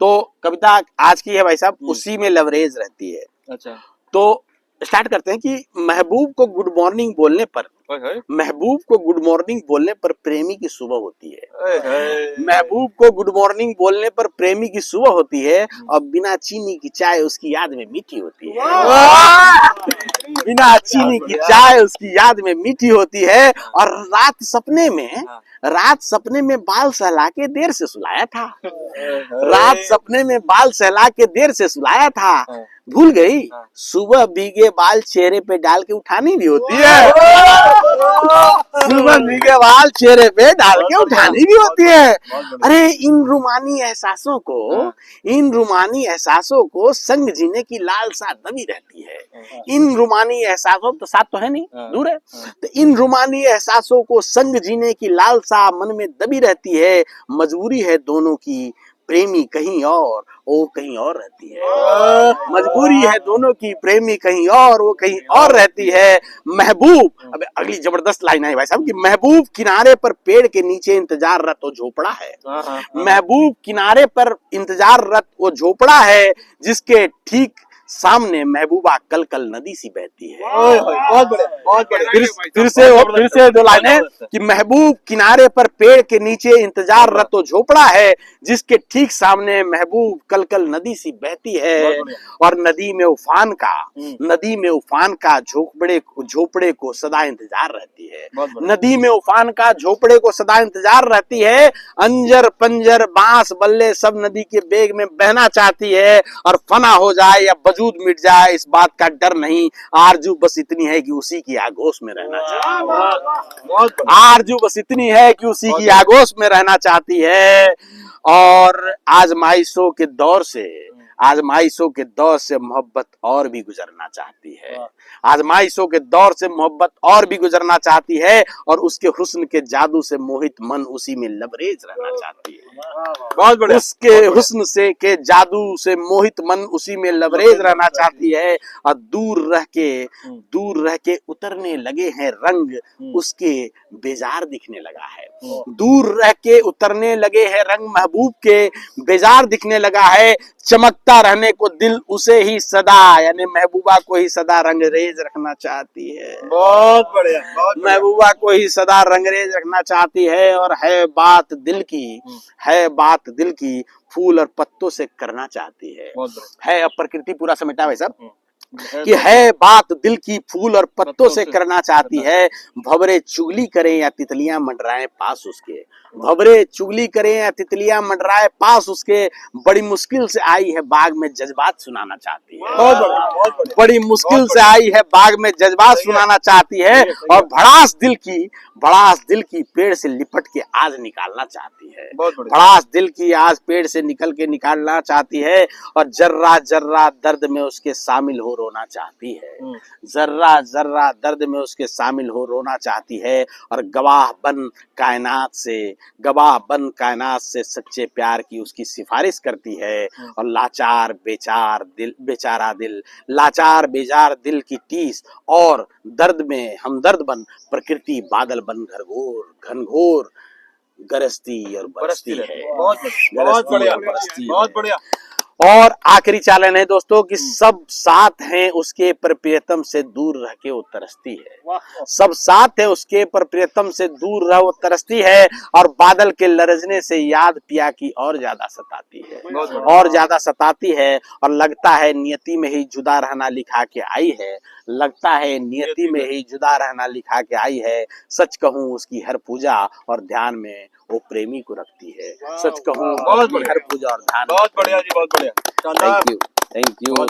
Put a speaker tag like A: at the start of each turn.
A: तो कविता आज की है भाई साहब, उसी में लवरेज रहती है।
B: अच्छा,
A: तो स्टार्ट करते हैं कि महबूब को गुड मॉर्निंग बोलने पर, महबूब को गुड मॉर्निंग बोलने पर प्रेमी की सुबह होती है। महबूब को गुड मॉर्निंग बोलने पर प्रेमी की सुबह होती है, और बिना चीनी की चाय उसकी याद में मीठी होती है। बिना चीनी की चाय उसकी याद में मीठी होती है। और रात सपने में बाल सहला के देर से सुलाया था। रात सपने में बाल सहला के देर से सुलाया था। भूल गई सुबह भीगे बाल चेहरे पे डाल के उठानी भी होती है। सुबह भीगे बाल चेहरे पे डाल के उठानी भी होती है। अरे इन रूमानी एहसासों को संग जीने की लालसा दबी रहती है। इन रूमानी एहसासों, तो साथ तो है नहीं, दूर है। तो इन रूमानी एहसासों को संग जीने की लालसा मन में दबी रहती है। मजबूरी है दोनों की, प्रेमी कहीं और, वो कहीं और रहती है। मजबूरी है दोनों की, प्रेमी कहीं और, वो कहीं और रहती है। महबूब, अब अगली जबरदस्त लाइन है भाई साहब कि महबूब किनारे पर पेड़ के नीचे इंतजाररत वो झोपड़ा है। महबूब किनारे पर इंतजाररत वो झोपड़ा है, जिसके ठीक सामने महबूबा कल कल नदी सी बहती है।
B: बहुत बढ़िया।
A: फिर से दो लाइनें कि महबूब किनारे पर पेड़ के नीचे इंतजाररत वो झोपड़ा है, जिसके ठीक सामने महबूब कल कल नदी सी बहती है। और नदी में उफान का झोपड़े को सदा इंतजार रहती है। नदी में उफान का झोपड़े को सदा इंतजार रहती है। अंजर पंजर बांस बल्ले सब नदी के बेग में बहना चाहती है, और फना हो जाए या वजूद मिट जाए इस बात का डर नहीं। आरजू बस इतनी है कि उसी की आगोश में रहना चाहती है। आरजू बस इतनी है कि उसी की आगोश में रहना चाहती है। और आजमाइशों के दौर से मोहब्बत और भी गुजरना चाहती है। आजमाइशों के दौर से मोहब्बत और भी गुजरना चाहती है, और उसके हुस्न के जादू से मोहित मन उसी में लबरेज रहना चाहती है। बहुत बढ़िया। उसके हुस्न से के जादू से मोहित मन उसी में लबरेज रहना चाहती है। और दूर रह के उतरने लगे हैं रंग, उसके बेजार दिखने लगा है। दूर रह के उतरने लगे हैं रंग, महबूब के बेजार दिखने लगा है। चमकता रहने को दिल उसे ही सदा, यानी महबूबा को ही सदा रंगरेज रखना चाहती है।
B: बहुत बढ़िया।
A: महबूबा को ही सदा रंगरेज रखना चाहती है। और है बात दिल की फूल और पत्तों से करना चाहती है। अब प्रकृति पूरा समेटा भाई साहब कि है बात दिल की फूल और पत्तों से करना चाहती है। भंवरे चुगली करें या तितलियां मंडराएं पास उसके, भंवरे चुगली करें या तितलियां मंडराएं पास उसके, बड़ी मुश्किल से आई है बाग में जज्बात सुनाना चाहती है। बड़ी मुश्किल से आई है बाग में जज्बात सुनाना चाहती है। और भड़ास दिल की पेड़ से लिपट के आज निकालना चाहती है। भड़ास दिल की आज पेड़ से निकालना चाहती है। और जर्रा जर्रा दर्द में उसके शामिल हो रोना चाहती है। जर्रा जर्रा दर्द में उसके शामिल हो रोना चाहती है। और गवाह बन कायनात से सच्चे प्यार की उसकी सिफारिश करती है। और लाचार बेजार दिल की टीस और दर्द में हमदर्द बन प्रकृति बादल बन घनघोर गरजती और बरसती है।
B: बहुत बढ़िया।
A: और आखिरी चालन है दोस्तों कि सब साथ हैं उसके पर प्रियतम से दूर रह के वो तरसती है। सब साथ है उसके पर प्रियतम से दूर रह वो तरसती है। और बादल के लरजने से याद पिया की और ज्यादा सताती है। और लगता है नियति में ही जुदा रहना लिखा के आई है। सच कहूँ उसकी हर पूजा और ध्यान में वो प्रेमी को रखती है। सच कहूँ हर पूजा और ध्यान।
B: बहुत बढ़िया जी, बहुत बढ़िया।
A: Thank you.